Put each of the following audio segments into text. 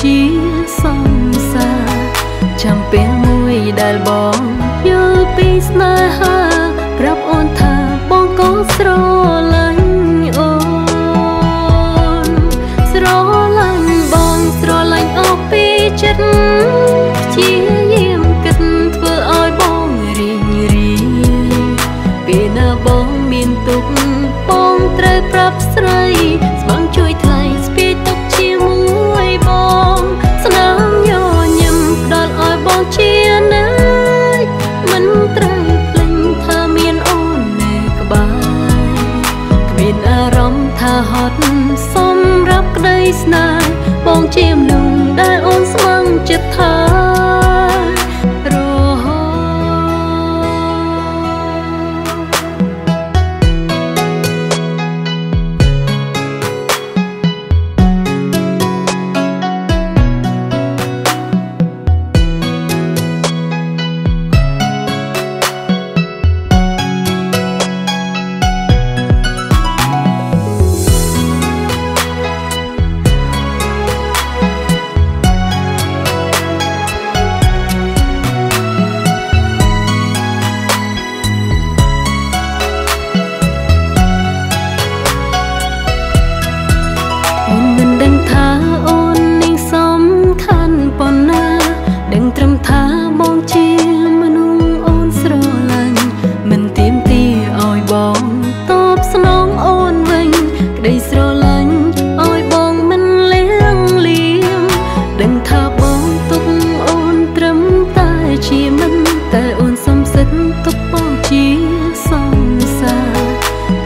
ជាសង្សារចាំពេលមួយដែលបងយល់ពីស្នេហាប្រាប់អូនថាបងក៏ស្រឡាញ់អូនស្រឡាញ់បងស្រឡាញ់អស់ពីចិត្តជាយាមគិតធ្វើឲ្យបងរីងរាយពេលណាបងមានទុក្ខបងត្រូវប្រាប់ស្រីស្បងជួយថ្លៃស្ពាយទុកជាមួយបងស្នាមញញឹមផ្ដល់ឲ្យបងជាណាយមិនត្រូវភ្លេចថាមានអូននៅក្បែរគ្មានអារម្មណ៍ថាហត់សម្រាប់ក្តីស្នេហ៍បងជាមនុស្សដែលអូនស្មឹងចិត្តថា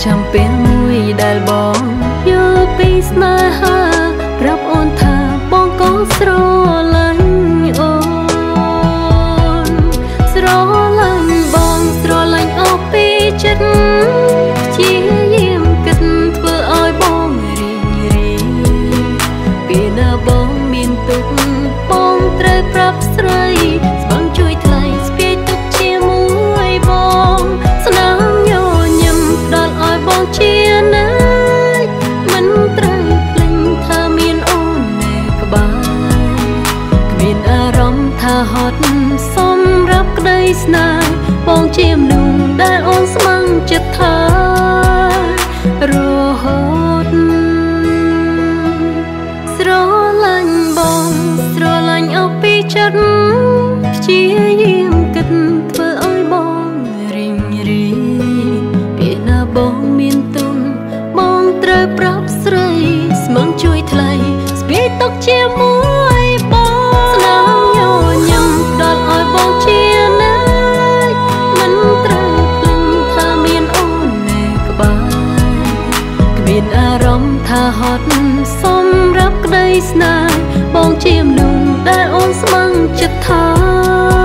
ចាំពេលមួយដែលបងយល់ពីស្នេហាប្រាប់អូនថាបងក៏ស្រឡាញ់អូនស្រឡាញ់បងស្រឡាញ់អស់ពីចិត្តជាយាមគិតធ្វើឲ្យបងរីងរាយពេលណាបងមានទុក្ខបងត្រូវប្រាប់ស្រីស្បងជួយថ្លៃស្ពាយទុកជាមួយបងស្នាមញញឹមផ្ដល់ឲ្យបងជាណាយមិនត្រូវភ្លេចថាមានអូននៅក្បែរគ្មានអារម្មណ៍ថាហត់សម្រាប់ក្តីស្នេហ៍បងជាមនុស្សដែលអូនស្មឹងចិត្តថារហូតស្រឡាញ់បងស្រឡាញ់អស់ពីចិត្តព្យាយាមគិតធ្វើឲ្យបងរីងរាយពេលណាបងមានទុក្ខបងត្រូវប្រាប់ស្រីស្មឹងជួយថ្លៃស្ពាយទុកជាមួយបងស្នាមញញឹមផ្ដល់ឲ្យបងជាណាយមិនត្រូវភ្លេចថាមានអូននៅក្បែរគ្មានអារម្មណ៍ថាហត់សម្រាប់ក្តីស្នេហ៍បងជាមនុស្សដែលអូនស្មឹងចិត្តថា